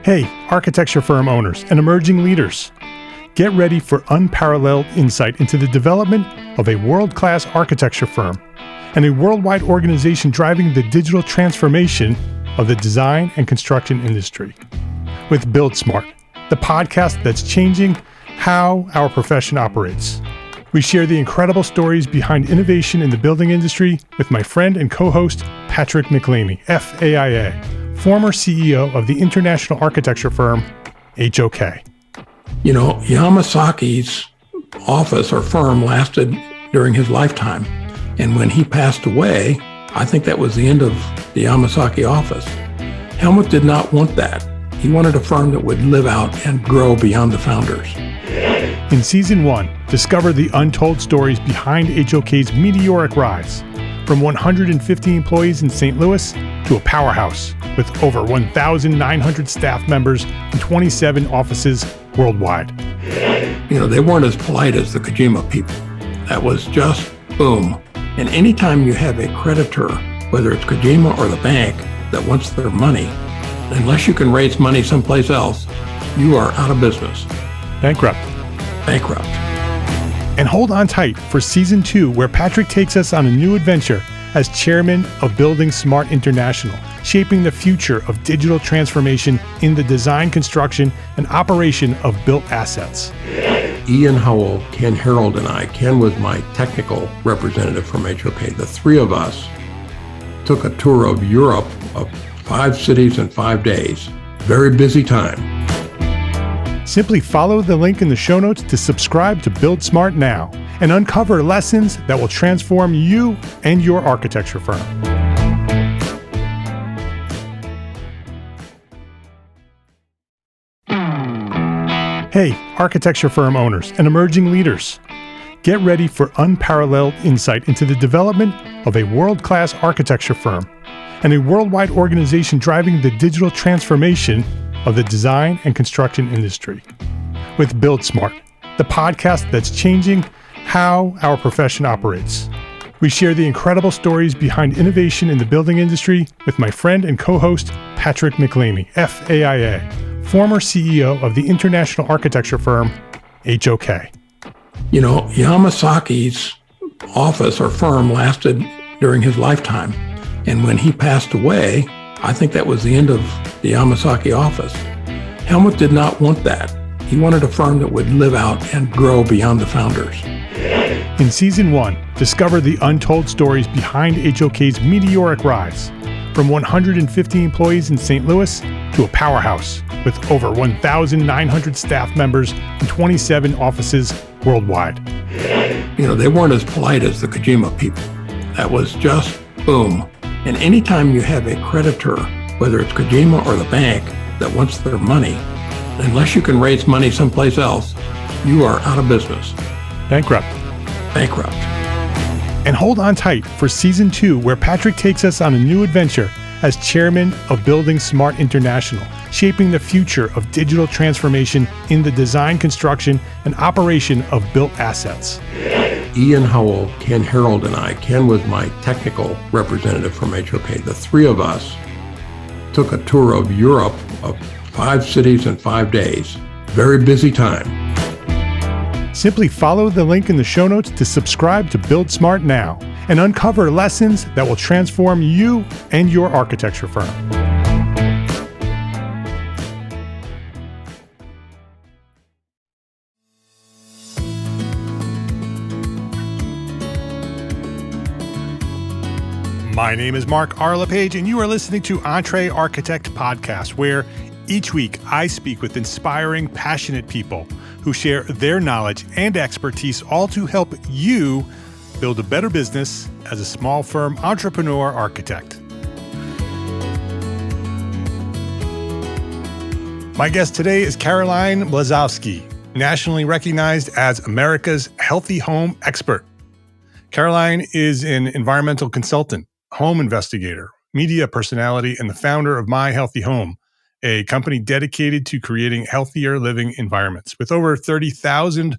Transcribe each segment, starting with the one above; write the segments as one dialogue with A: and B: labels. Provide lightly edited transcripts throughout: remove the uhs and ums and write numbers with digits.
A: Hey, architecture firm owners and emerging leaders. Get ready for unparalleled insight into the development of a world-class architecture firm and a worldwide organization driving the digital transformation of the design and construction industry. With Build Smart, the podcast that's changing how our profession operates. We share the incredible stories behind innovation in the building industry with my friend and co-host, Patrick McLeamy, FAIA, former CEO of the international architecture firm, HOK.
B: You know, Yamasaki's office or firm lasted during his lifetime. And when he passed away, I think that was the end of the Yamasaki office. Helmut did not want that. He wanted a firm that would live out and grow beyond the founders.
A: In Season 1, discover the untold stories behind HOK's meteoric rise, from 150 employees in St. Louis to a powerhouse with over 1,900 staff members and 27 offices worldwide.
B: You know, they weren't as polite as the Kojima people. That was just boom. And anytime you have a creditor, whether it's Kojima or the bank, that wants their money, unless you can raise money someplace else, you are out of business.
A: Bankrupt. And hold on tight for Season 2, where Patrick takes us on a new adventure as chairman of Building Smart International, shaping the future of digital transformation in the design, construction, and operation of built assets.
B: Ian Howell, Ken Harold, and I, Ken was my technical representative from HOK. The three of us took a tour of Europe of 5 cities in 5 days. Very busy time.
A: Simply follow the link in the show notes to subscribe to Build Smart now and uncover lessons that will transform you and your architecture firm. Hey, architecture firm owners and emerging leaders. Get ready for unparalleled insight into the development of a world-class architecture firm and a worldwide organization driving the digital transformation of the design and construction industry. With Build Smart, the podcast that's changing how our profession operates. We share the incredible stories behind innovation in the building industry with my friend and co-host, Patrick McLeamy, FAIA, former CEO of the international architecture firm, HOK.
B: You know, Yamasaki's office or firm lasted during his lifetime. And when he passed away, I think that was the end of the Yamasaki office. Helmut did not want that. He wanted a firm that would live out and grow beyond the founders.
A: In Season 1, discover the untold stories behind HOK's meteoric rise, from 150 employees in St. Louis to a powerhouse with over 1,900 staff members and 27 offices worldwide.
B: You know, they weren't as polite as the Kojima people. That was just boom. And anytime you have a creditor, whether it's Kojima or the bank, that wants their money, unless you can raise money someplace else, you are out of business.
A: Bankrupt. And hold on tight for Season 2, where Patrick takes us on a new adventure as chairman of Building Smart International, shaping the future of digital transformation in the design, construction, and operation of built assets.
B: Ian Howell, Ken Harold, and I, Ken was my technical representative from HOK. The three of us took a tour of Europe of 5 cities in 5 days. Very busy time.
A: Simply follow the link in the show notes to subscribe to Build Smart now and uncover lessons that will transform you and your architecture firm. My name is Mark R. LePage, and you are listening to Entree Architect Podcast, where each week I speak with inspiring, passionate people who share their knowledge and expertise, all to help you build a better business as a small firm entrepreneur architect. My guest today is Caroline Blazovsky, nationally recognized as America's healthy home expert. Caroline is an environmental consultant, home investigator, media personality, and the founder of My Healthy Home, a company dedicated to creating healthier living environments. With over 30,000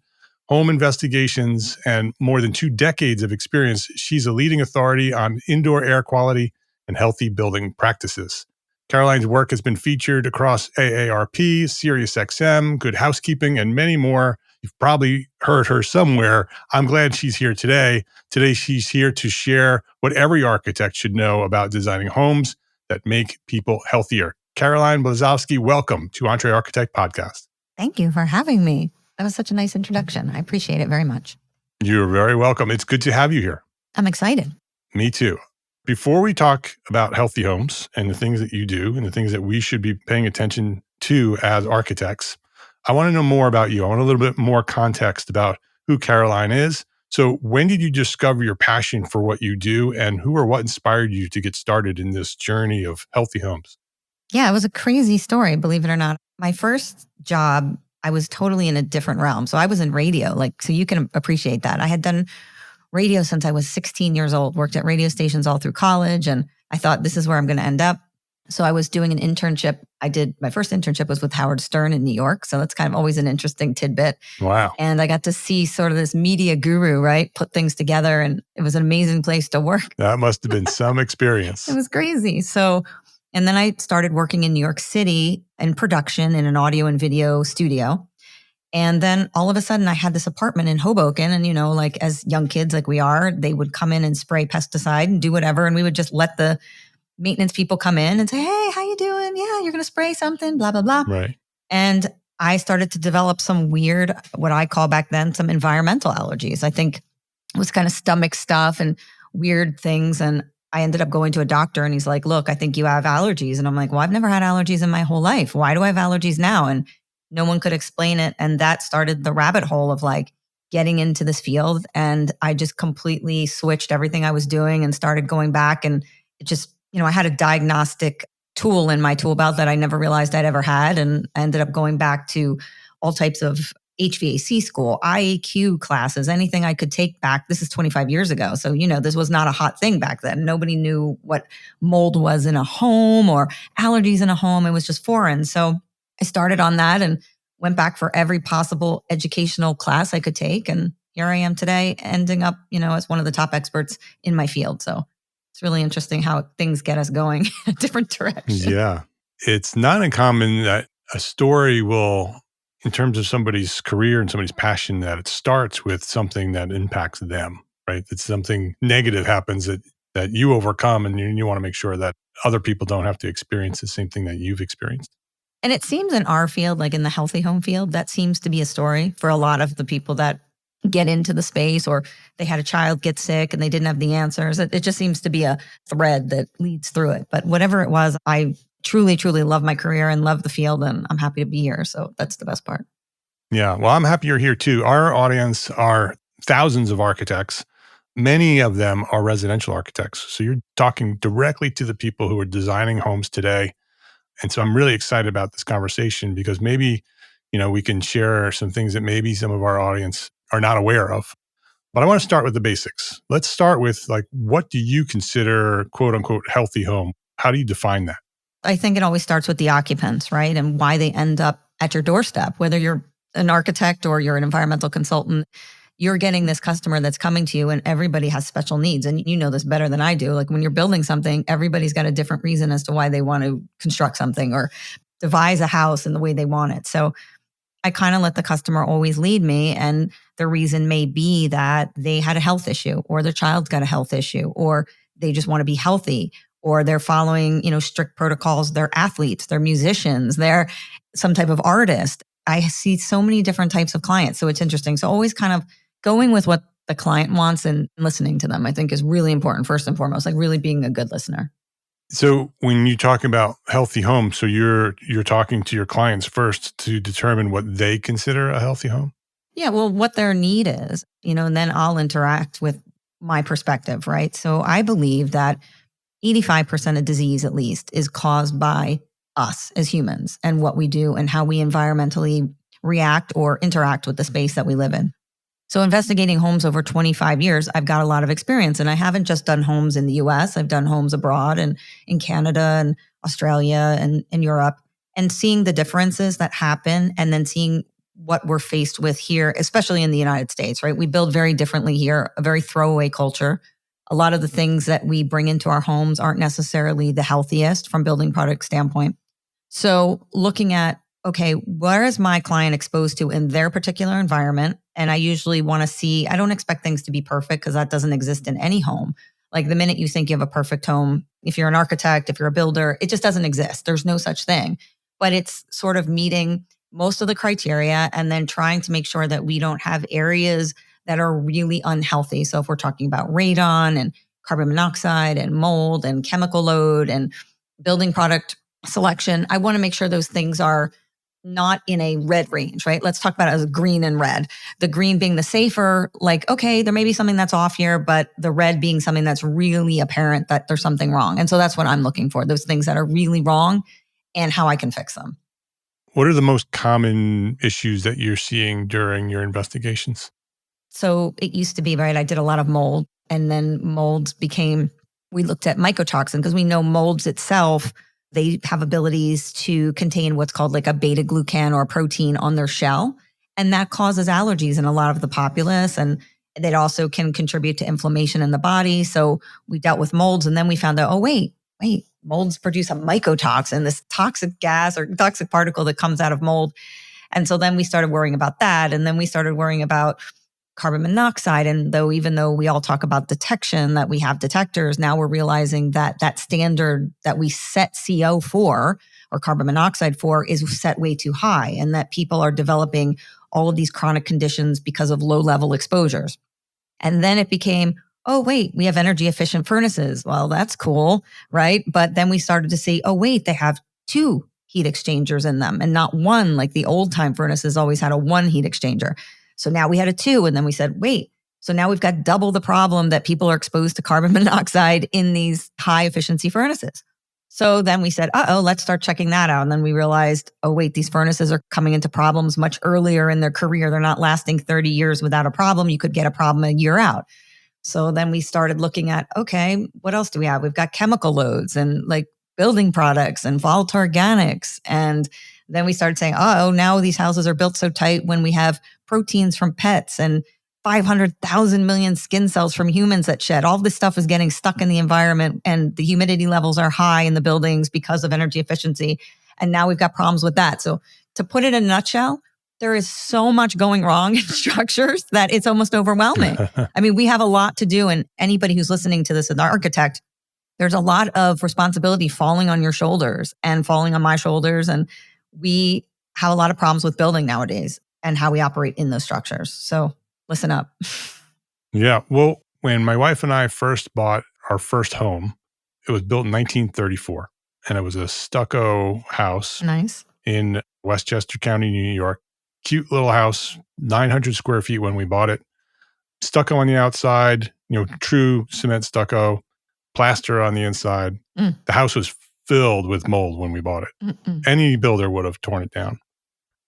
A: home investigations and more than 2 decades of experience, she's a leading authority on indoor air quality and healthy building practices. Caroline's work has been featured across AARP, SiriusXM, Good Housekeeping, and many more. You've probably heard her somewhere. I'm glad she's here today. Today, she's here to share what every architect should know about designing homes that make people healthier. Caroline Blazovsky, welcome to Entre Architect Podcast.
C: Thank you for having me. That was such a nice introduction. I appreciate it very much.
A: You're very welcome. It's good to have you here.
C: I'm excited.
A: Me too. Before we talk about healthy homes and the things that you do and the things that we should be paying attention to as architects, I want to know more about you. I want a little bit more context about who Caroline is. So when did you discover your passion for what you do, and who or what inspired you to get started in this journey of healthy homes?
C: Yeah, it was a crazy story, believe it or not. My first job, I was totally in a different realm. So I was in radio, so you can appreciate that. I had done radio since I was 16 years old, worked at radio stations all through college, and I thought this is where I'm going to end up. So I was doing an internship. My first internship was with Howard Stern in New York. So that's kind of always an interesting tidbit.
A: Wow.
C: And I got to see sort of this media guru, right, put things together. And it was an amazing place to work.
A: That must have been some experience.
C: It was crazy. And then I started working in New York City in production in an audio and video studio. And then all of a sudden I had this apartment in Hoboken, and as young kids like we are, they would come in and spray pesticide and do whatever. And we would just let the maintenance people come in and say, "Hey, how you doing? Yeah, you're going to spray something, blah, blah, blah."
A: Right.
C: And I started to develop some weird, what I call back then, some environmental allergies. I think it was kind of stomach stuff and weird things. And I ended up going to a doctor and he's like, "Look, I think you have allergies." And I'm like, "Well, I've never had allergies in my whole life. Why do I have allergies now?" And no one could explain it. And that started the rabbit hole of getting into this field. And I just completely switched everything I was doing and started going back. And it just, I had a diagnostic tool in my tool belt that I never realized I'd ever had. And I ended up going back to all types of HVAC school, IAQ classes, anything I could take back. This is 25 years ago. So, this was not a hot thing back then. Nobody knew what mold was in a home or allergies in a home. It was just foreign. So I started on that and went back for every possible educational class I could take. And here I am today, ending up, as one of the top experts in my field. So it's really interesting how things get us going in a different direction.
A: Yeah. It's not uncommon that a story will, in terms of somebody's career and somebody's passion, that it starts with something that impacts them, right? That something negative happens that you overcome, and you want to make sure that other people don't have to experience the same thing that you've experienced.
C: And it seems in our field, like in the healthy home field, that seems to be a story for a lot of the people that get into the space, or they had a child get sick and they didn't have the answers. It just seems to be a thread that leads through it. But whatever it was, I truly, truly love my career and love the field, and I'm happy to be here. So that's the best part.
A: Yeah. Well, I'm happy you're here too. Our audience are thousands of architects. Many of them are residential architects. So you're talking directly to the people who are designing homes today. And so I'm really excited about this conversation because maybe, we can share some things that maybe some of our audience are not aware of. But I want to start with the basics. Let's start with what do you consider quote unquote healthy home? How do you define that?
C: I think it always starts with the occupants, right? And why they end up at your doorstep, whether you're an architect or you're an environmental consultant. You're getting this customer that's coming to you, and everybody has special needs. And you know this better than I do. Like when you're building something, everybody's got a different reason as to why they want to construct something or devise a house in the way they want it. So I kind of let the customer always lead me. And the reason may be that they had a health issue, or their child's got a health issue, or they just want to be healthy, or they're following, strict protocols. They're athletes, they're musicians, they're some type of artist. I see so many different types of clients. So it's interesting. So always kind of going with what the client wants and listening to them, I think is really important, first and foremost, really being a good listener.
A: So when you talk about healthy home, so you're talking to your clients first to determine what they consider a healthy home?
C: Yeah, well, what their need is, and then I'll interact with my perspective, right? So I believe that 85% of disease, at least, is caused by us as humans and what we do and how we environmentally react or interact with the space that we live in. So investigating homes over 25 years, I've got a lot of experience, and I haven't just done homes in the US. I've done homes abroad and in Canada and Australia and in Europe, and seeing the differences that happen and then seeing what we're faced with here, especially in the United States, right? We build very differently here, a very throwaway culture. A lot of the things that we bring into our homes aren't necessarily the healthiest from building product standpoint. So looking at, okay, where is my client exposed to in their particular environment? And I usually want to see, I don't expect things to be perfect because that doesn't exist in any home. Like the minute you think you have a perfect home, if you're an architect, if you're a builder, it just doesn't exist. There's no such thing. But it's sort of meeting most of the criteria and then trying to make sure that we don't have areas that are really unhealthy. So if we're talking about radon and carbon monoxide and mold and chemical load and building product selection, I want to make sure those things are not in a red range, right? Let's talk about it as green and red. The green being the safer, like, okay, there may be something that's off here, but the red being something that's really apparent that there's something wrong. And so that's what I'm looking for, those things that are really wrong and how I can fix them.
A: What are the most common issues that you're seeing during your investigations?
C: So it used to be, right, I did a lot of mold, and then molds became, we looked at mycotoxin because we know molds itself, they have abilities to contain what's called like a beta glucan or a protein on their shell. And that causes allergies in a lot of the populace. And it also can contribute to inflammation in the body. So we dealt with molds, and then we found out, oh, wait, molds produce a mycotoxin, this toxic gas or toxic particle that comes out of mold. And so then we started worrying about that. And then we started worrying about carbon monoxide. And even though we all talk about detection, that we have detectors, now we're realizing that that standard that we set CO for or carbon monoxide for is set way too high, and that people are developing all of these chronic conditions because of low level exposures. And then it became, oh, wait, we have energy efficient furnaces. Well, that's cool, right? But then we started to see, oh, wait, they have 2 heat exchangers in them and not 1, like the old time furnaces always had a 1 heat exchanger. So now we had a 2, and then we said, wait, so now we've got double the problem that people are exposed to carbon monoxide in these high efficiency furnaces. So then we said, let's start checking that out. And then we realized, oh, wait, these furnaces are coming into problems much earlier in their career. They're not lasting 30 years without a problem. You could get a problem a year out. So then we started looking at, okay, what else do we have? We've got chemical loads and like building products and volatile organics. And then we started saying, now these houses are built so tight when we have proteins from pets and 500,000 million skin cells from humans that shed. All this stuff is getting stuck in the environment, and the humidity levels are high in the buildings because of energy efficiency. And now we've got problems with that. So to put it in a nutshell, there is so much going wrong in structures that it's almost overwhelming. I mean, we have a lot to do, and anybody who's listening to this as an architect, there's a lot of responsibility falling on your shoulders and falling on my shoulders. And we have a lot of problems with building nowadays and how we operate in those structures. So listen up.
A: Yeah. Well, when my wife and I first bought our first home, it was built in 1934, and it was a stucco house
C: Nice.
A: in Westchester County, New York. Cute little house, 900 square feet when we bought it. Stucco on the outside, true cement stucco, plaster on the inside.
C: Mm.
A: The house was filled with mold when we bought it.
C: Mm-mm.
A: Any builder would have torn it down.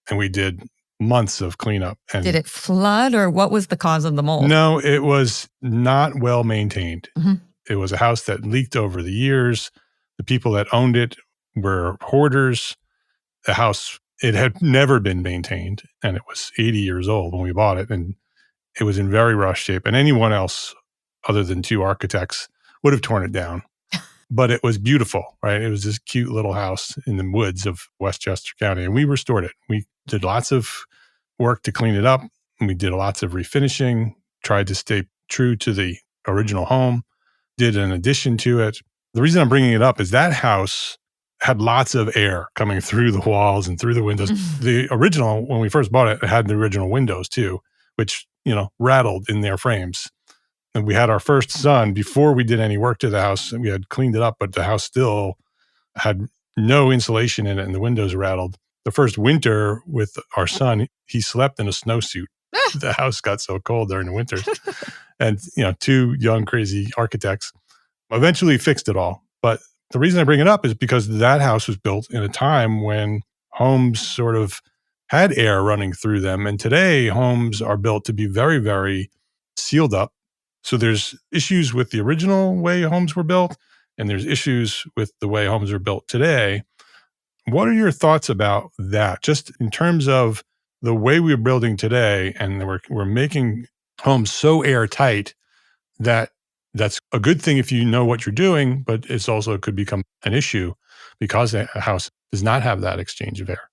A: And we did months of cleanup. And
C: Did it flood, or what was the cause of the mold?
A: no, it was not well maintained.
C: Mm-hmm.
A: It was a house that leaked over the years. The people that owned it were hoarders. The house, it had never been maintained, and it was 80 years old when we bought it, and it was in very rough shape. And anyone else other than 2 architects would have torn it down. But it was beautiful, right? It was this cute little house in the woods of Westchester County, and we restored it. We did lots of work to clean it up, and we did lots of refinishing, tried to stay true to the original home, did an addition to it. The reason I'm bringing it up is that house had lots of air coming through the walls and through the windows. The original, when we first bought it, it had the original windows too, which, rattled in their frames. And we had our first son before we did any work to the house, and we had cleaned it up, but the house still had no insulation in it and the windows rattled. The first winter with our son, he slept in a snowsuit. The house got so cold during the winters. And, 2 young, crazy architects eventually fixed it all. But the reason I bring it up is because that house was built in a time when homes sort of had air running through them. And today, homes are built to be very, very sealed up. So there's issues with the original way homes were built, and there's issues with the way homes are built today. What are your thoughts about that? Just in terms of the way we're building today, and we're making homes so airtight that That's a good thing if you know what you're doing, but it's also it could become an issue because a house does not have that exchange of air.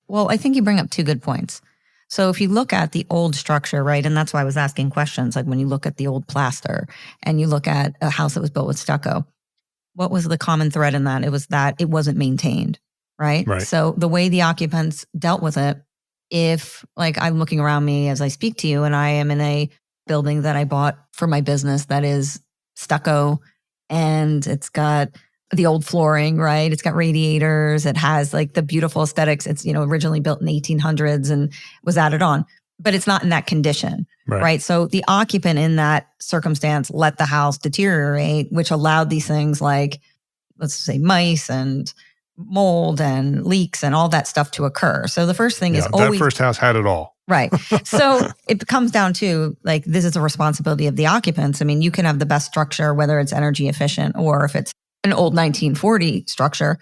C: Well, I think you bring up two good points. So if you look at the old structure, right, and that's why I was asking questions, like when you look at the old plaster and you look at a house that was built with stucco, what was the common thread in that? It was that it wasn't maintained, right?
A: Right.
C: So the way the occupants dealt with it, if like I'm looking around me as I speak to you and I am in a building that I bought for my business that is stucco and it's got the old flooring, right? It's got radiators. It has like the beautiful aesthetics. It's, originally built in the 1800s and was added on, but it's not in that condition, right? So the occupant in that circumstance let the house deteriorate, which allowed these things like, let's say, mice and mold and leaks and all that stuff to occur. So the first thing is always—
A: that first house had it all.
C: Right. So it comes down to like, this is a responsibility of the occupants. I mean, you can have the best structure, whether it's energy efficient or if it's an old 1940 structure.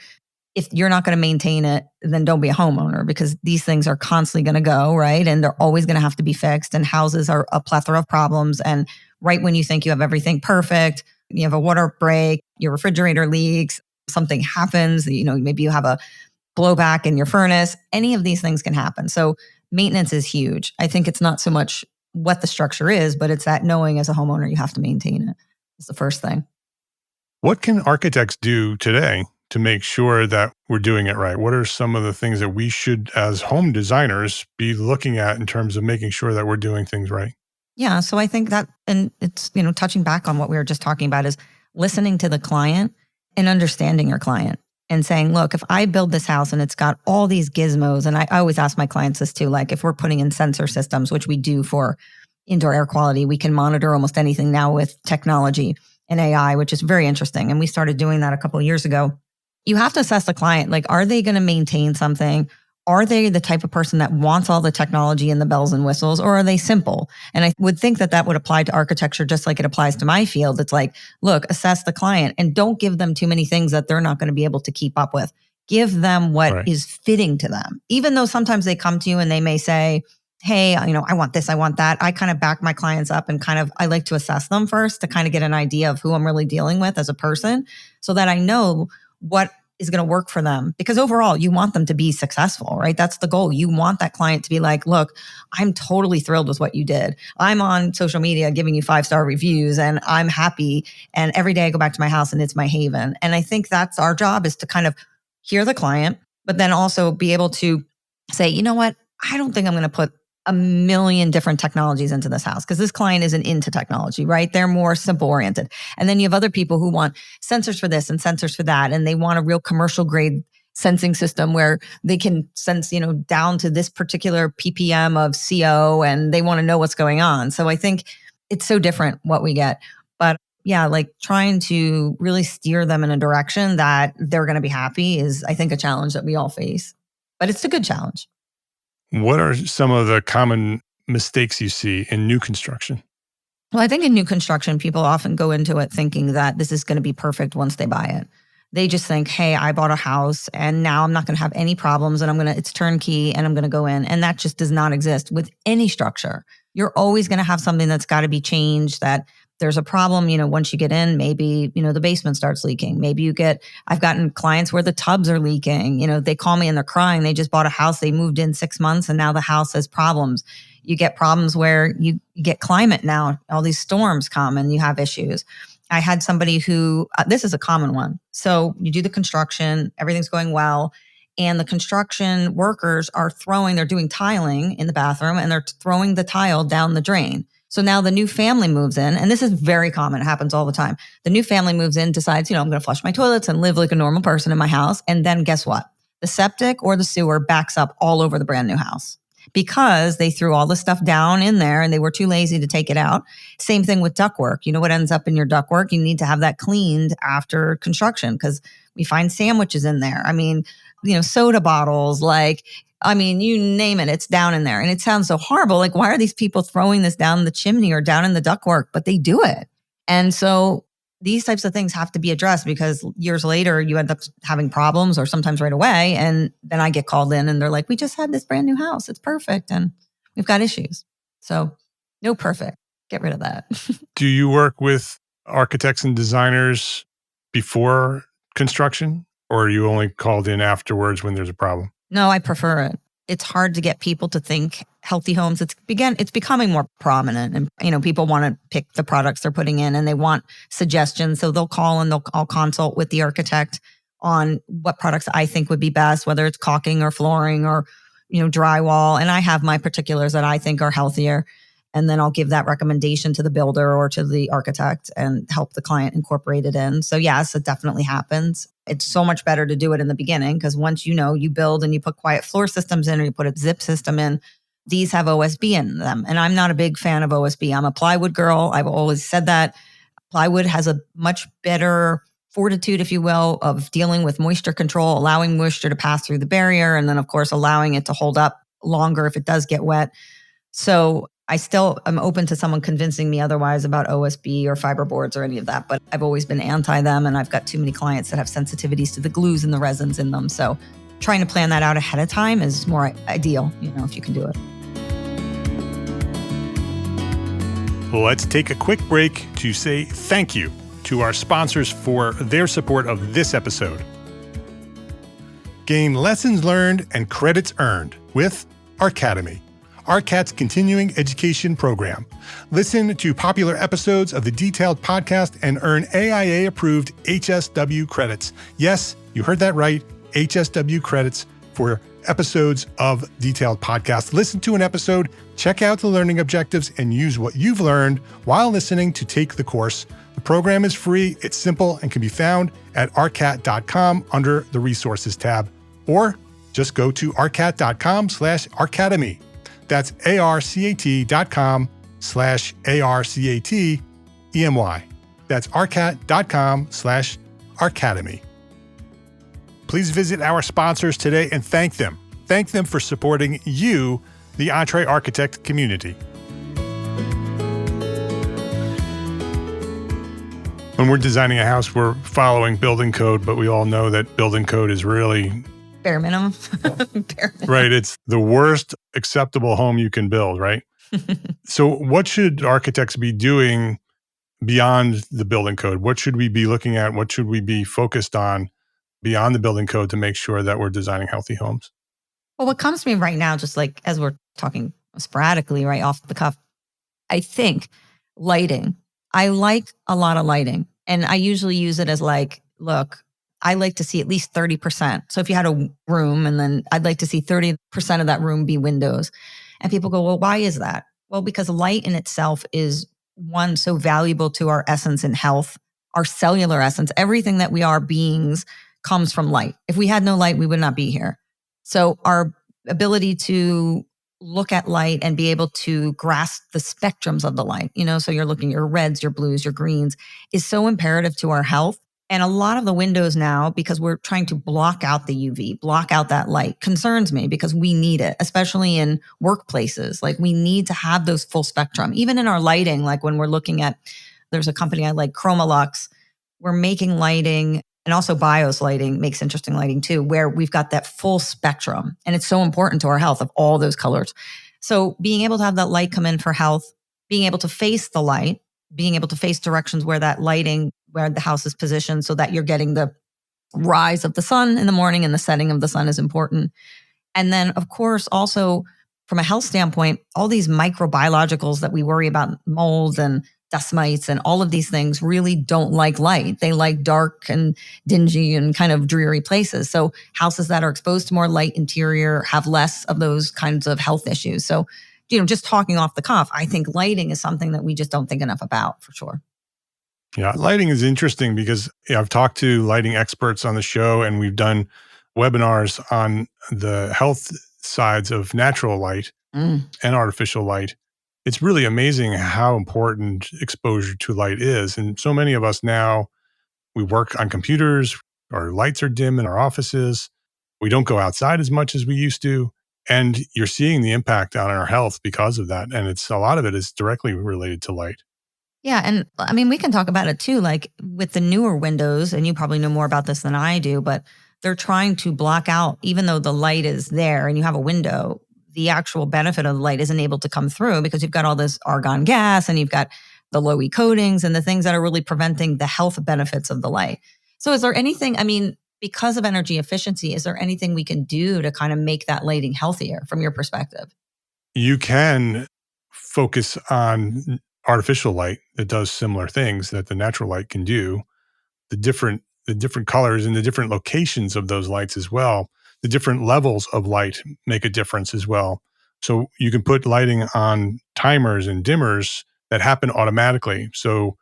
C: If you're not going to maintain it, then don't be a homeowner because these things are constantly going to go, right? And they're always going to have to be fixed. And houses are a plethora of problems. And right when you think you have everything perfect, you have a water break, your refrigerator leaks, something happens, maybe you have a blowback in your furnace, any of these things can happen. So maintenance is huge. I think it's not so much what the structure is, but it's that knowing as a homeowner, you have to maintain it. It's the first thing.
A: What can architects do today to make sure that we're doing it right? What are some of the things that we should, as home designers, be looking at in terms of making sure that we're doing things right?
C: Yeah. So I think that, and it's, touching back on what we were just talking about is listening to the client and understanding your client and saying, look, if I build this house and it's got all these gizmos, and I always ask my clients this too, like if we're putting in sensor systems, which we do for indoor air quality, we can monitor almost anything now with technology and AI, which is very interesting. And we started doing that a couple of years ago. You have to assess the client. Like, are they going to maintain something? Are they the type of person that wants all the technology and the bells and whistles, or are they simple? And I would think that that would apply to architecture just like it applies to my field. It's like, look, assess the client and don't give them too many things that they're not going to be able to keep up with. Give them what is fitting to them. Even though sometimes they come to you and they may say, hey, I want this, I want that. I kind of back my clients up and I like to assess them first to kind of get an idea of who I'm really dealing with as a person so that I know what is going to work for them. Because overall, you want them to be successful, right? That's the goal. You want that client to be like, look, I'm totally thrilled with what you did. I'm on social media giving you 5-star reviews and I'm happy. And every day I go back to my house and it's my haven. And I think that's our job, is to kind of hear the client, but then also be able to say, you know what? I don't think I'm going to put a million different technologies into this house because this client isn't into technology, right? They're more simple oriented. And then you have other people who want sensors for this and sensors for that. And they want a real commercial grade sensing system where they can sense, down to this particular ppm of CO and they want to know what's going on. So I think it's so different what we get. But yeah, like trying to really steer them in a direction that they're going to be happy is, I think, a challenge that we all face. But it's a good challenge.
A: What are some of the common mistakes you see in new construction?
C: Well, I think in new construction, people often go into it thinking that this is going to be perfect once they buy it. They just think, hey, I bought a house and now I'm not going to have any problems and it's turnkey and I'm going to go in. And that just does not exist with any structure. You're always going to have something that's got to be changed, that there's a problem, once you get in, maybe, the basement starts leaking. Maybe I've gotten clients where the tubs are leaking. They call me and they're crying. They just bought a house. They moved in 6 months and now the house has problems. You get problems where you get climate now. All these storms come and you have issues. I had somebody who, this is a common one. So you do the construction, everything's going well. And the construction workers they're doing tiling in the bathroom and they're throwing the tile down the drain. So now the new family moves in, and this is very common. It happens all the time. The new family moves in, decides, I'm going to flush my toilets and live like a normal person in my house. And then guess what? The septic or the sewer backs up all over the brand new house because they threw all the stuff down in there and they were too lazy to take it out. Same thing with ductwork. What ends up in your ductwork? You need to have that cleaned after construction because we find sandwiches in there. Soda bottles, you name it, it's down in there. And it sounds so horrible. Like, why are these people throwing this down the chimney or down in the ductwork? But they do it. And so these types of things have to be addressed because years later you end up having problems or sometimes right away. And then I get called in and they're like, we just had this brand new house. It's perfect. And we've got issues. So no perfect. Get rid of that.
A: Do you work with architects and designers before construction, or are you only called in afterwards when there's a problem?
C: No, I prefer it. It's hard to get people to think healthy homes. It's becoming more prominent, and people want to pick the products they're putting in, and they want suggestions. So they'll call and I'll consult with the architect on what products I think would be best, whether it's caulking or flooring or drywall. And I have my particulars that I think are healthier. And then I'll give that recommendation to the builder or to the architect and help the client incorporate it in. So yes, it definitely happens. It's so much better to do it in the beginning because once you build and you put quiet floor systems in or you put a zip system in, these have OSB in them. And I'm not a big fan of OSB. I'm a plywood girl. I've always said that. Plywood has a much better fortitude, if you will, of dealing with moisture control, allowing moisture to pass through the barrier, and then of course allowing it to hold up longer if it does get wet. So I still am open to someone convincing me otherwise about OSB or fiberboards or any of that, but I've always been anti them, and I've got too many clients that have sensitivities to the glues and the resins in them. So trying to plan that out ahead of time is more ideal, if you can do it.
A: Let's take a quick break to say thank you to our sponsors for their support of this episode. Gain lessons learned and credits earned with Arcademy, ARCAT's continuing education program. Listen to popular episodes of the Detailed podcast and earn AIA-approved HSW credits. Yes, you heard that right, HSW credits for episodes of Detailed podcast. Listen to an episode, check out the learning objectives, and use what you've learned while listening to take the course. The program is free, it's simple, and can be found at arcat.com under the Resources tab. Or just go to arcat.com/arcademy. That's arcat.com/arcatemy. That's arcat.com/arcademy. Please visit our sponsors today and thank them. Thank them for supporting you, the Entre Architect community. When we're designing a house, we're following building code, but we all know that building code is really
C: bare minimum. Bare minimum.
A: Right. It's the worst acceptable home you can build, right? So what should architects be doing beyond the building code? What should we be looking at? What should we be focused on beyond the building code to make sure that we're designing healthy homes?
C: Well, what comes to me right now, just like as we're talking sporadically, right off the cuff, I think lighting. I like a lot of lighting. And I usually use it as look, I like to see at least 30%. So if you had a room and then I'd like to see 30% of that room be windows. And people go, well, why is that? Well, because light in itself is one, so valuable to our essence and health, our cellular essence. Everything that we are beings comes from light. If we had no light, we would not be here. So our ability to look at light and be able to grasp the spectrums of the light, so you're looking at your reds, your blues, your greens, is so imperative to our health. And a lot of the windows now, because we're trying to block out the UV, block out that light, concerns me because we need it, especially in workplaces. We need to have those full spectrum. Even in our lighting, when we're looking at, there's a company I like, Chromalux, we're making lighting, and also BIOS lighting makes interesting lighting too, where we've got that full spectrum. And it's so important to our health of all those colors. So being able to have that light come in for health, being able to face the light, being able to face directions where that lighting, where the house is positioned so that you're getting the rise of the sun in the morning and the setting of the sun is important. And then, of course, also from a health standpoint, all these microbiologicals that we worry about, molds and dust mites and all of these things really don't like light. They like dark and dingy and kind of dreary places. So houses that are exposed to more light interior have less of those kinds of health issues. So, just talking off the cuff, I think lighting is something that we just don't think enough about for sure.
A: Yeah, lighting is interesting because I've talked to lighting experts on the show and we've done webinars on the health sides of natural light and artificial light. It's really amazing how important exposure to light is. And so many of us now, we work on computers, our lights are dim in our offices. We don't go outside as much as we used to. And you're seeing the impact on our health because of that. And a lot of it is directly related to light.
C: Yeah. And I mean, we can talk about it too, with the newer windows, and you probably know more about this than I do, but they're trying to block out, even though the light is there and you have a window, the actual benefit of the light isn't able to come through because you've got all this argon gas and you've got the low E coatings and the things that are really preventing the health benefits of the light. So is there anything, I mean, because of energy efficiency, is there anything we can do to kind of make that lighting healthier from your perspective?
A: You can focus on artificial light that does similar things that the natural light can do. The different colors and the different locations of those lights as well. The different levels of light make a difference as well. So you can put lighting on timers and dimmers that happen automatically. So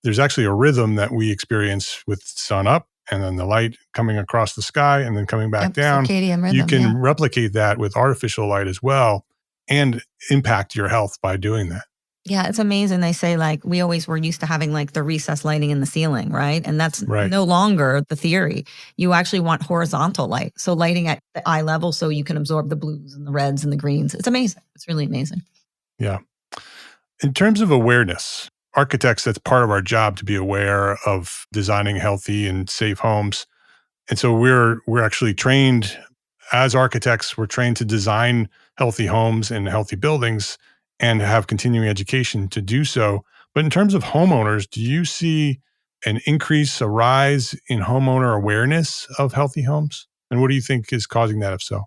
A: there's actually a rhythm that we experience with sun up and then the light coming across the sky and then coming back
C: Yep,
A: down.
C: circadian
A: You
C: rhythm. Yeah.
A: can replicate that with artificial light as well and impact your health by doing that.
C: Yeah, it's amazing. They say like we always were used to having like the recessed lighting in the ceiling, right? And that's
A: Right.
C: no longer the theory. You actually want horizontal light. So lighting at the eye level so you can absorb the blues and the reds and the greens. It's amazing. It's really amazing.
A: Yeah. In terms of awareness, architects, that's part of our job to be aware of designing healthy and safe homes. And so we're actually trained as architects, we're trained to design healthy homes and healthy buildings and have continuing education to do so. But in terms of homeowners, do you see an increase, a rise in homeowner awareness of healthy homes? And what do you think is causing that if so?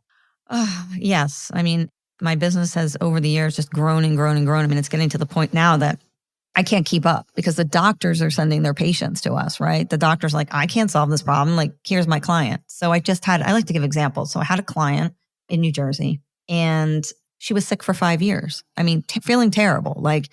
C: Yes. I mean, my business has over the years just grown and grown and grown. I mean, it's getting to the point now that I can't keep up because the doctors are sending their patients to us, right? The doctor's like, I can't solve this problem. Like, here's my client. So I like to give examples. So I had a client in New Jersey and she was sick for 5 years. I mean, feeling terrible, like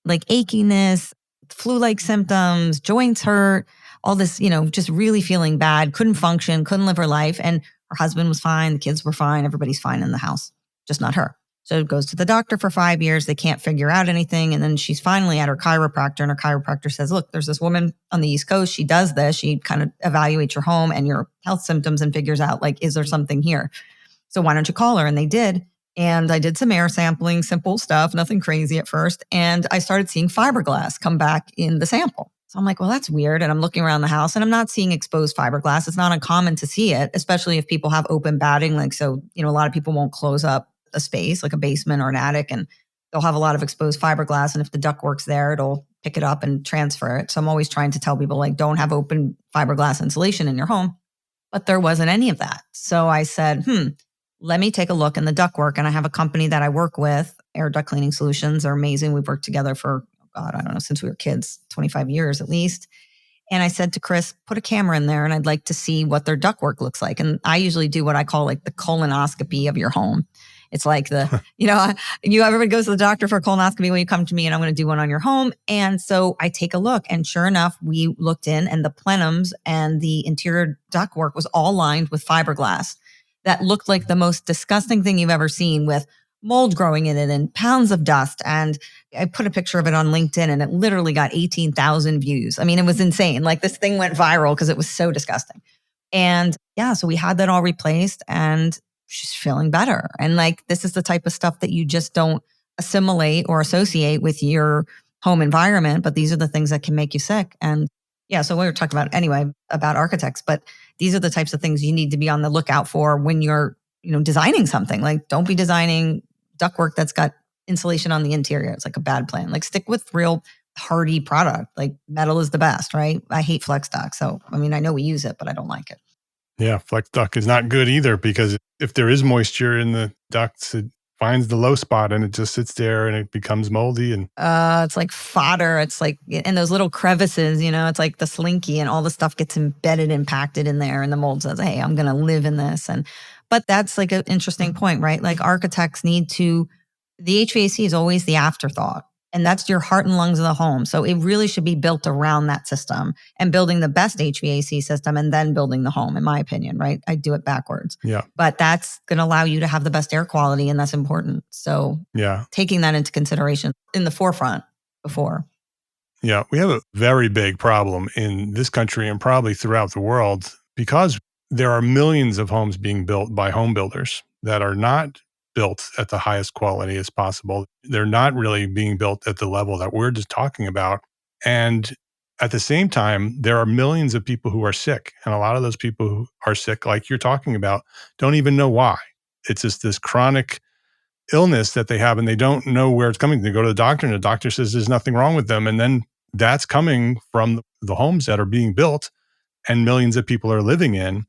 C: achiness, flu-like symptoms, joints hurt, all this, just really feeling bad, couldn't function, couldn't live her life. And her husband was fine. The kids were fine. Everybody's fine in the house, just not her. So it goes to the doctor for 5 years. They can't figure out anything. And then she's finally at her chiropractor and her chiropractor says, look, there's this woman on the East Coast. She does this. She kind of evaluates your home and your health symptoms and figures out like, is there something here? So why don't you call her? And they did. And I did some air sampling, simple stuff, nothing crazy at first. And I started seeing fiberglass come back in the sample. So I'm like, well, that's weird. And I'm looking around the house and I'm not seeing exposed fiberglass. It's not uncommon to see it, especially if people have open batting. Like, so, a lot of people won't close up a space like a basement or an attic and they'll have a lot of exposed fiberglass. And if the ductwork's there, it'll pick it up and transfer it. So I'm always trying to tell people like, don't have open fiberglass insulation in your home. But there wasn't any of that. So I said, let me take a look in the ductwork. And I have a company that I work with, Air Duct Cleaning Solutions. They're amazing. We've worked together for, God, I don't know, since we were kids, 25 years at least. And I said to Chris, put a camera in there and I'd like to see what their ductwork looks like. And I usually do what I call like the colonoscopy of your home. It's like everybody goes to the doctor for a colonoscopy when you come to me and I'm going to do one on your home. And so I take a look and sure enough, we looked in and the plenums and the interior ductwork was all lined with fiberglass that looked like the most disgusting thing you've ever seen with mold growing in it and pounds of dust. And I put a picture of it on LinkedIn and it literally got 18,000 views. I mean, it was insane. Like this thing went viral because it was so disgusting. And yeah, so we had that all replaced and she's feeling better. And like, this is the type of stuff that you just don't assimilate or associate with your home environment. But these are the things that can make you sick. And yeah, so we were talking about anyway, about architects, but these are the types of things you need to be on the lookout for when you're, designing something. Like don't be designing ductwork that's got insulation on the interior. It's like a bad plan. Like stick with real hardy product. Like metal is the best, right? I hate flex duct. So, I mean, I know we use it, but I don't like it.
A: Yeah, flex duct is not good either because if there is moisture in the ducts, it finds the low spot and it just sits there and it becomes moldy. And
C: it's like fodder. It's like in those little crevices, it's like the slinky and all the stuff gets embedded, impacted in there. And the mold says, hey, I'm going to live in this. But that's like an interesting point, right? Like architects the HVAC is always the afterthought. And that's your heart and lungs of the home. So it really should be built around that system and building the best HVAC system and then building the home, in my opinion, right? I do it backwards.
A: Yeah.
C: But that's going to allow you to have the best air quality and that's important. So
A: yeah,
C: taking that into consideration in the forefront before.
A: Yeah, we have a very big problem in this country and probably throughout the world because there are millions of homes being built by home builders that are not built at the highest quality as possible. They're not really being built at the level that we're just talking about. And at the same time, there are millions of people who are sick. And a lot of those people who are sick, like you're talking about, don't even know why. It's just this chronic illness that they have and they don't know where it's coming. They go to the doctor and the doctor says there's nothing wrong with them. And then that's coming from the homes that are being built and millions of people are living in.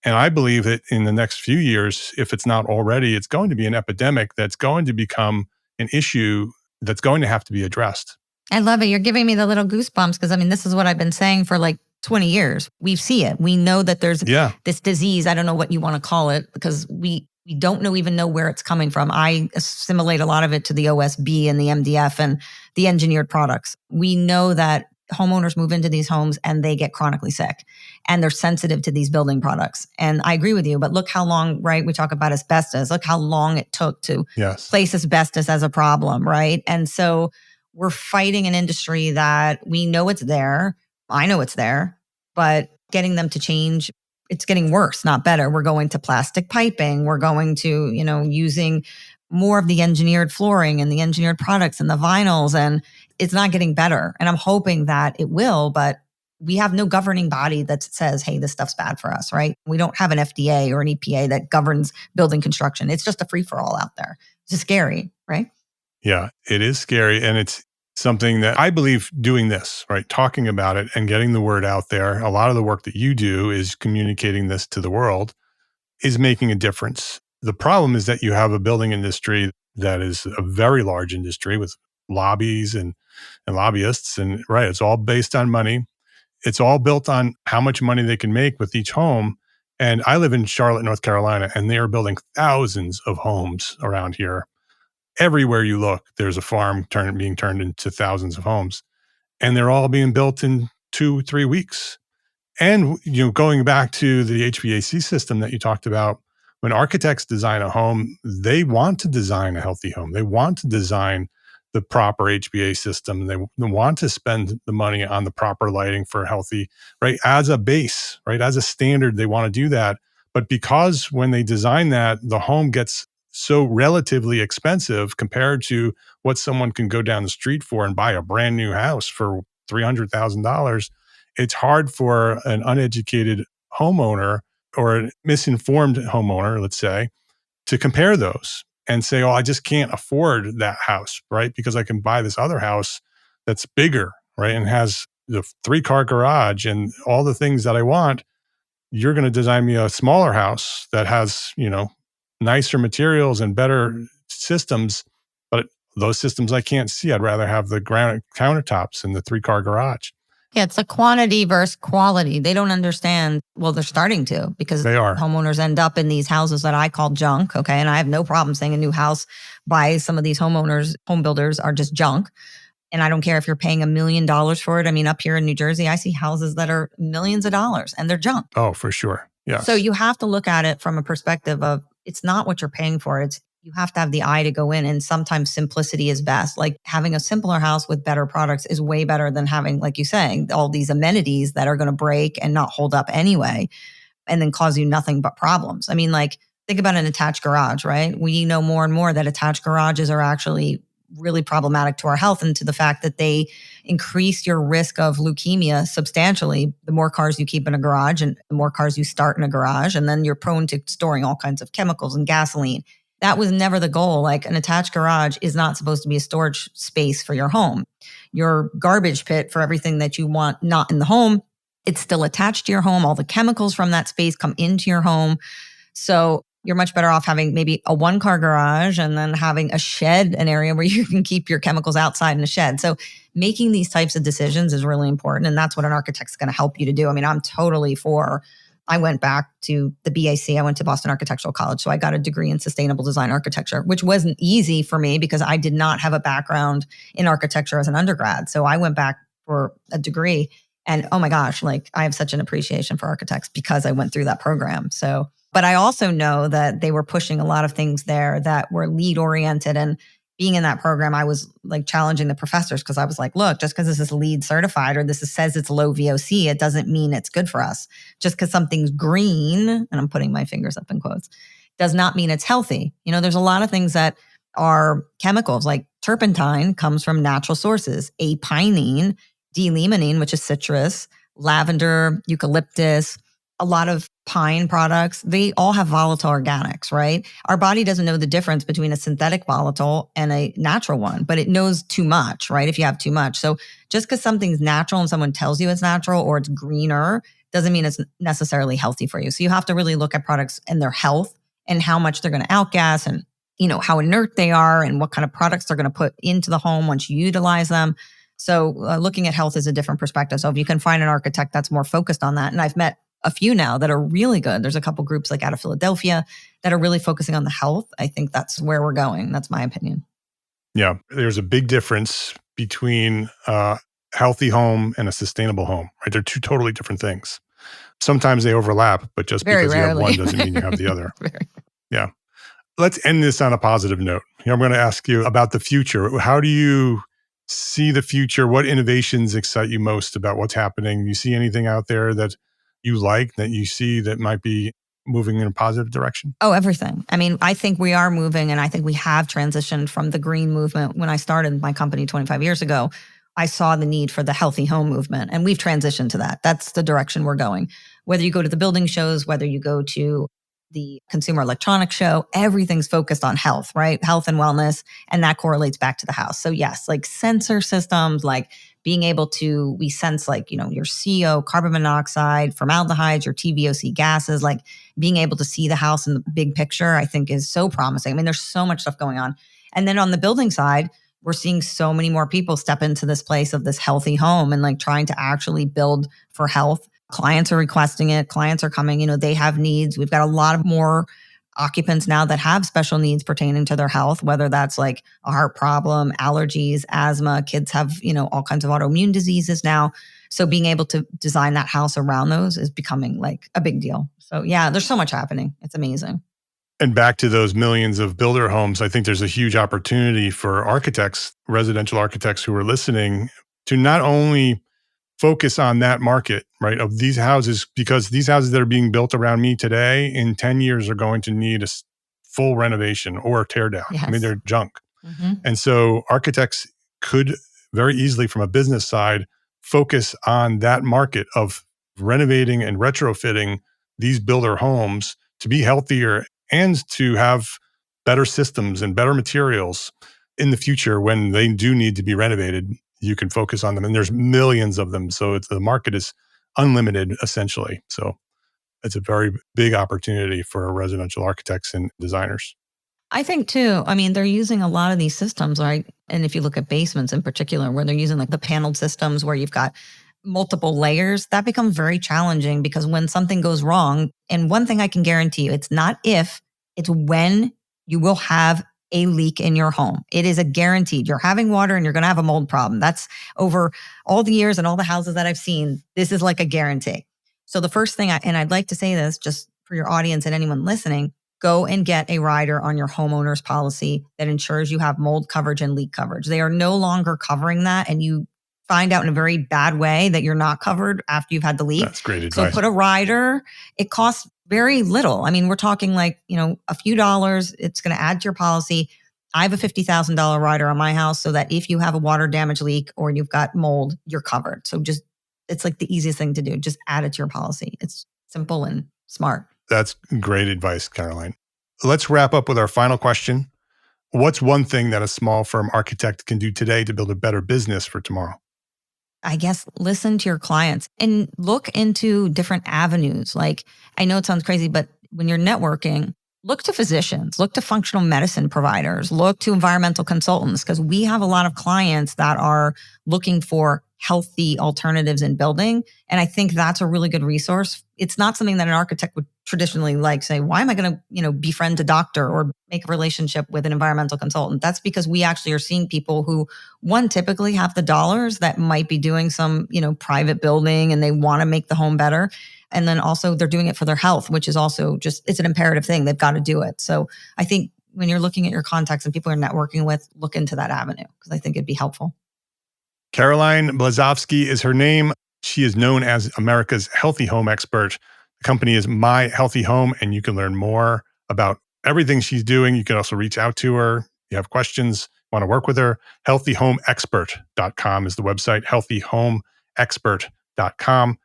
A: And I believe that in the next few years, if it's not already, it's going to be an epidemic that's going to become an issue that's going to have to be addressed.
C: I love it. You're giving me the little goosebumps because this is what I've been saying for like 20 years. We see it. We know that there's this disease. I don't know what you want to call it because we don't even know where it's coming from. I assimilate a lot of it to the OSB and the MDF and the engineered products. We know that homeowners move into these homes and they get chronically sick and they're sensitive to these building products. And I agree with you, but look how long, right? We talk about asbestos. Look how long it took to place asbestos as a problem, right? And so we're fighting an industry that we know it's there. I know it's there, but getting them to change, it's getting worse, not better. We're going to plastic piping. We're going to, using more of the engineered flooring and the engineered products and the vinyls, and it's not getting better. And I'm hoping that it will, but we have no governing body that says, hey, this stuff's bad for us, right? We don't have an FDA or an EPA that governs building construction. It's just a free-for-all out there. It's just scary, right?
A: Yeah, it is scary. And it's something that I believe doing this, right? Talking about it and getting the word out there. A lot of the work that you do is communicating this to the world is making a difference. The problem is that you have a building industry that is a very large industry with lobbies and lobbyists. And right, it's all based on money. It's all built on how much money they can make with each home. And I live in Charlotte, North Carolina, and they are building thousands of homes around here. Everywhere you look, there's a farm being turned into thousands of homes. And they're all being built in 2-3 weeks. And going back to the HVAC system that you talked about, when architects design a home, they want to design a healthy home. They want to design the proper HVAC system. They want to spend the money on the proper lighting for healthy, right? As a base, right? As a standard, they want to do that. But because when they design that, the home gets so relatively expensive compared to what someone can go down the street for and buy a brand new house for $300,000, it's hard for an uneducated homeowner or a misinformed homeowner, let's say, to compare those and say, oh, I just can't afford that house, right? Because I can buy this other house that's bigger, right? And has the 3-car garage and all the things that I want. You're going to design me a smaller house that has, nicer materials and better systems, but those systems I can't see. I'd rather have the granite countertops and the 3-car garage.
C: Yeah, it's a quantity versus quality. They don't understand. Well, they're starting to because
A: they are.
C: Homeowners end up in these houses that I call junk. Okay. And I have no problem saying a new house by some of these homeowners, home builders are just junk. And I don't care if you're paying $1 million for it. I mean, up here in New Jersey, I see houses that are millions of dollars and they're junk.
A: Oh, for sure. Yeah.
C: So you have to look at it from a perspective of it's not what you're paying for. It's you have to have the eye to go in, and sometimes simplicity is best. Like having a simpler house with better products is way better than having, like you saying, all these amenities that are going to break and not hold up anyway, and then cause you nothing but problems. I mean, like think about an attached garage, right? We know more and more that attached garages are actually really problematic to our health and to the fact that they increase your risk of leukemia substantially. The more cars you keep in a garage and the more cars you start in a garage, and then you're prone to storing all kinds of chemicals and gasoline. That was never the goal. Like an attached garage is not supposed to be a storage space for your home. Your garbage pit for everything that you want not in the home, it's still attached to your home. All the chemicals from that space come into your home. So you're much better off having maybe a 1-car garage and then having a shed, an area where you can keep your chemicals outside in a shed. So making these types of decisions is really important. And that's what an architect's going to help you to do. I mean, I'm totally for, I went back to the BAC. I went to Boston Architectural College. So I got a degree in sustainable design architecture, which wasn't easy for me because I did not have a background in architecture as an undergrad. So I went back for a degree and oh my gosh, like I have such an appreciation for architects because I went through that program. So, but I also know that they were pushing a lot of things there that were lead oriented, and being in that program, I was like challenging the professors because I was like, look, just because this is LEED certified or says it's low VOC, it doesn't mean it's good for us. Just because something's green, and I'm putting my fingers up in quotes, does not mean it's healthy. There's a lot of things that are chemicals, like turpentine comes from natural sources, apinene, D-limonene, which is citrus, lavender, eucalyptus, a lot of pine products, they all have volatile organics, right? Our body doesn't know the difference between a synthetic volatile and a natural one, but it knows too much, right? If you have too much. So just because something's natural and someone tells you it's natural or it's greener doesn't mean it's necessarily healthy for you. So you have to really look at products and their health and how much they're going to outgas and how inert they are and what kind of products they're going to put into the home once you utilize them. So looking at health is a different perspective. So if you can find an architect that's more focused on that, and I've met a few now that are really good. There's a couple groups like out of Philadelphia that are really focusing on the health. I think that's where we're going. That's my opinion.
A: Yeah, there's a big difference between a healthy home and a sustainable home, right? They're two totally different things. Sometimes they overlap, but just
C: Very
A: because you have
C: rarely.
A: one doesn't mean you have the other.
C: Very.
A: Yeah. Let's end this on a positive note. I'm going to ask you about the future. How do you see the future? What innovations excite you most about what's happening? You see anything out there that you like, that you see that might be moving in a positive direction?
C: Oh, everything. I mean, I think we are moving, and I think we have transitioned from the green movement. When I started my company 25 years ago, I saw the need for the healthy home movement, and we've transitioned to that. That's the direction we're going. Whether you go to the building shows, whether you go to the Consumer Electronics Show, everything's focused on health, right? Health and wellness, and that correlates back to the house. So yes, like sensor systems, like being able to, we sense like, your CO, carbon monoxide, formaldehydes, your TVOC gases, like being able to see the house in the big picture, I think is so promising. I mean, there's so much stuff going on. And then on the building side, we're seeing so many more people step into this place of this healthy home and like trying to actually build for health. Clients are requesting it. Clients are coming, they have needs. We've got a lot of more occupants now that have special needs pertaining to their health, whether that's like a heart problem, allergies, asthma. Kids have, all kinds of autoimmune diseases now. So being able to design that house around those is becoming like a big deal. So yeah, there's so much happening. It's amazing.
A: And back to those millions of builder homes, I think there's a huge opportunity for architects, residential architects who are listening, to not only focus on that market, right, of these houses, because these houses that are being built around me today in 10 years are going to need a full renovation or a tear down.
C: Yes.
A: I mean, they're junk.
C: Mm-hmm.
A: And so architects could very easily, from a business side, focus on that market of renovating and retrofitting these builder homes to be healthier and to have better systems and better materials in the future when they do need to be renovated. You can focus on them, and there's millions of them. So the market is unlimited, essentially. So it's a very big opportunity for residential architects and designers.
C: I think too, I mean, they're using a lot of these systems, right? And if you look at basements in particular, where they're using like the paneled systems where you've got multiple layers, that becomes very challenging because when something goes wrong, and one thing I can guarantee you, it's not if, it's when you will have a leak in your home. It is a guaranteed. You're having water and you're going to have a mold problem. That's over all the years and all the houses that I've seen. This is like a guarantee. So the first thing, and I'd like to say this just for your audience and anyone listening, go and get a rider on your homeowner's policy that ensures you have mold coverage and leak coverage. They are no longer covering that, and you find out in a very bad way that you're not covered after you've had the leak.
A: That's great advice.
C: So put a rider. It costs very little. I mean, we're talking like, a few dollars. It's going to add to your policy. I have a $50,000 rider on my house so that if you have a water damage leak or you've got mold, you're covered. So it's like the easiest thing to do. Just add it to your policy. It's simple and smart.
A: That's great advice, Caroline. Let's wrap up with our final question. What's one thing that a small firm architect can do today to build a better business for tomorrow?
C: I guess listen to your clients and look into different avenues. Like, I know it sounds crazy, but when you're networking, look to physicians, look to functional medicine providers, look to environmental consultants, because we have a lot of clients that are looking for healthy alternatives in building. And I think that's a really good resource. It's not something that an architect would traditionally like say, why am I going to, befriend a doctor or make a relationship with an environmental consultant? That's because we actually are seeing people who, one, typically have the dollars that might be doing some, private building and they want to make the home better. And then also they're doing it for their health, which is also it's an imperative thing. They've got to do it. So I think when you're looking at your contacts and people you're networking with, look into that avenue because I think it'd be helpful.
A: Caroline Blazovsky is her name. She is known as America's healthy home expert. The company is My Healthy Home, and you can learn more about everything she's doing. You can also reach out to her. If you have questions, want to work with her, healthyhomeexpert.com is the website, healthyhomeexpert.com.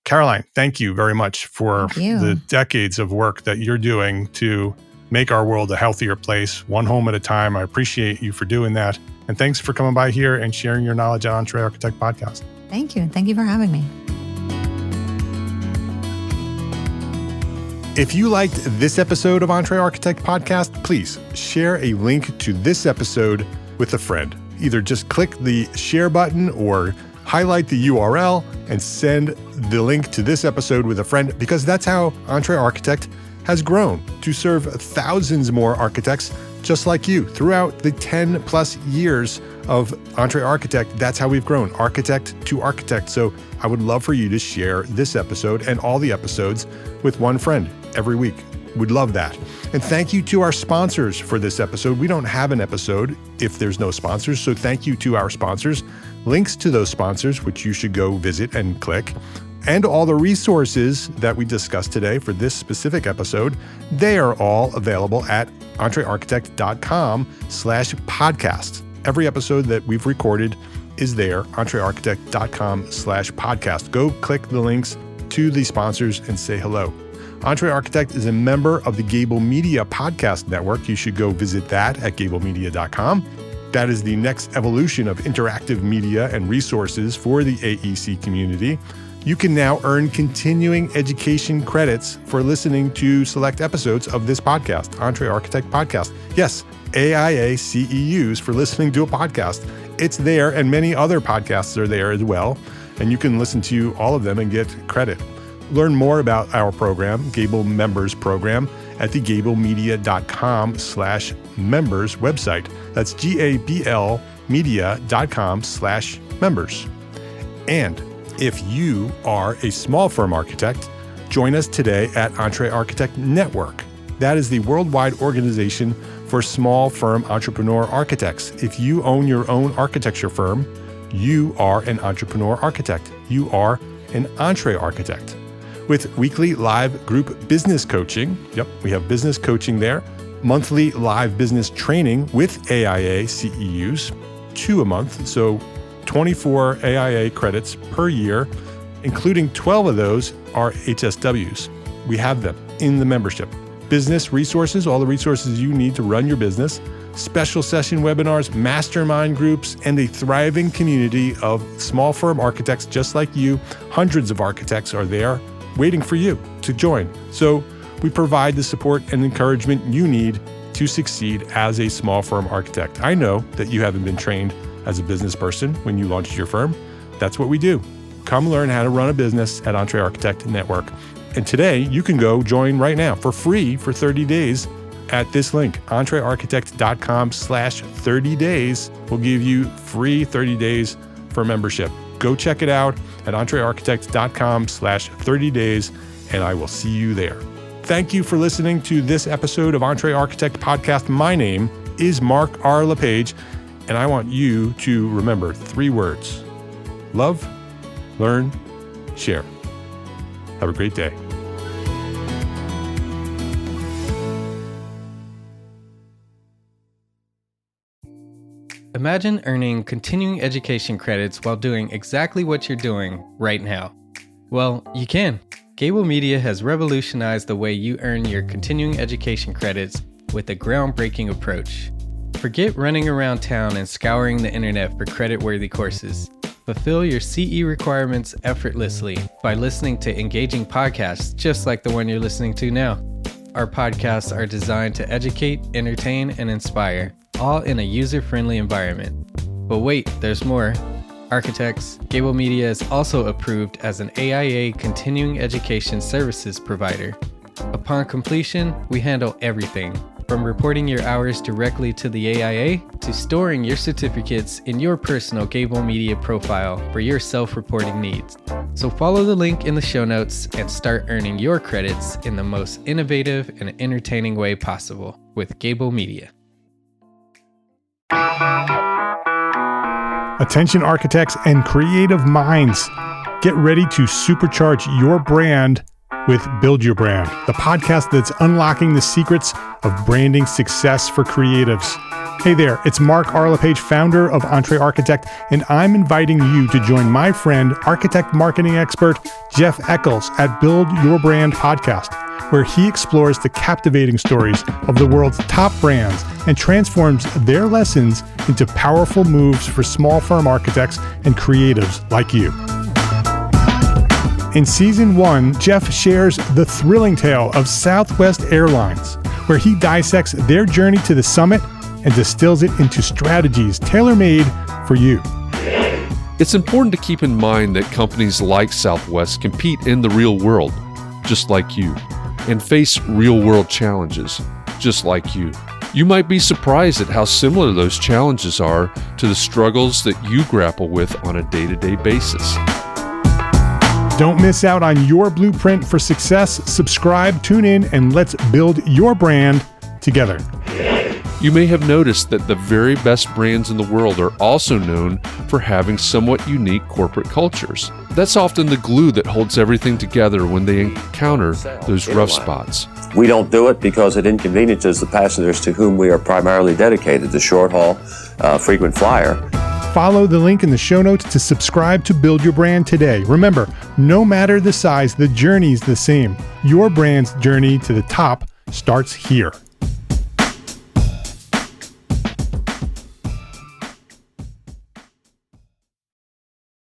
A: Caroline, thank you very much for the decades of work that you're doing to make our world a healthier place, one home at a time. I appreciate you for doing that. And thanks for coming by here and sharing your knowledge on Entree Architect Podcast.
C: Thank you. Thank you for having me.
A: If you liked this episode of Entree Architect Podcast, please share a link to this episode with a friend. Either just click the share button or highlight the URL and send the link to this episode with a friend, because that's how Entree Architect has grown to serve thousands more architects just like you throughout the 10 plus years of Entree Architect. That's how we've grown, architect to architect. So I would love for you to share this episode and all the episodes with one friend every week. Would love that. And thank you to our sponsors for this episode. We don't have an episode if there's no sponsors. So thank you to our sponsors. Links to those sponsors, which you should go visit and click, and all the resources that we discussed today for this specific episode, they are all available at entrearchitect.com/podcast. Every episode that we've recorded is there, entrearchitect.com/podcast. Go click the links to the sponsors and say hello. Entree Architect is a member of the Gable Media Podcast Network. You should go visit that at gablemedia.com. That is the next evolution of interactive media and resources for the AEC community. You can now earn continuing education credits for listening to select episodes of this podcast, Entree Architect Podcast. Yes, AIA CEUs for listening to a podcast. It's there, and many other podcasts are there as well, and you can listen to all of them and get credit. Learn more about our program, Gable Members Program, at the gablemedia.com/members website. That's GABL media.com/members. And if you are a small firm architect, join us today at Entree Architect Network. That is the worldwide organization for small firm entrepreneur architects. If you own your own architecture firm, you are an entrepreneur architect. You are an Entree Architect. With weekly live group business coaching, we have business coaching there, monthly live business training with AIA CEUs, 2 a month, so 24 AIA credits per year, including 12 of those are HSWs. We have them in the membership. Business resources, all the resources you need to run your business, special session webinars, mastermind groups, and a thriving community of small firm architects just like you. Hundreds of architects are there waiting for you to join. So we provide the support and encouragement you need to succeed as a small firm architect. I know that you haven't been trained as a business person when you launched your firm. That's what we do. Come learn how to run a business at Entree Architect Network. And today you can go join right now for free for 30 days at this link, entrearchitect.com/30 days will give you free 30 days for membership. Go check it out at entrearchitect.com/30 days, and I will see you there. Thank you for listening to this episode of Entree Architect Podcast. My name is Mark R. LePage, and I want you to remember 3 words: love, learn, share. Have a great day.
D: Imagine earning continuing education credits while doing exactly what you're doing right now. Well, you can. Gable Media has revolutionized the way you earn your continuing education credits with a groundbreaking approach. Forget running around town and scouring the internet for credit-worthy courses. Fulfill your CE requirements effortlessly by listening to engaging podcasts just like the one you're listening to now. Our podcasts are designed to educate, entertain, and inspire, all in a user-friendly environment. But wait, there's more. Architects, Gable Media is also approved as an AIA continuing education services provider. Upon completion, we handle everything, from reporting your hours directly to the AIA to storing your certificates in your personal Gable Media profile for your self-reporting needs. So follow the link in the show notes and start earning your credits in the most innovative and entertaining way possible with Gable Media.
A: Attention architects and creative minds, get ready to supercharge your brand with Build Your Brand, the podcast that's unlocking the secrets of branding success for creatives. Hey there, it's Mark Arlepage, founder of Entree Architect, and I'm inviting you to join my friend, architect marketing expert Jeff Eccles at Build Your Brand podcast, where he explores the captivating stories of the world's top brands and transforms their lessons into powerful moves for small firm architects and creatives like you. In Season 1, Jeff shares the thrilling tale of Southwest Airlines, where he dissects their journey to the summit and distills it into strategies tailor-made for you.
E: It's important to keep in mind that companies like Southwest compete in the real world, just like you, and face real-world challenges, just like you. You might be surprised at how similar those challenges are to the struggles that you grapple with on a day-to-day basis.
A: Don't miss out on your blueprint for success. Subscribe, tune in, and let's build your brand together.
E: You may have noticed that the very best brands in the world are also known for having somewhat unique corporate cultures. That's often the glue that holds everything together when they encounter those rough spots.
F: We don't do it because it inconveniences the passengers to whom we are primarily dedicated, the short haul, frequent flyer.
A: Follow the link in the show notes to subscribe to Build Your Brand today. Remember, no matter the size, the journey's the same. Your brand's journey to the top starts here.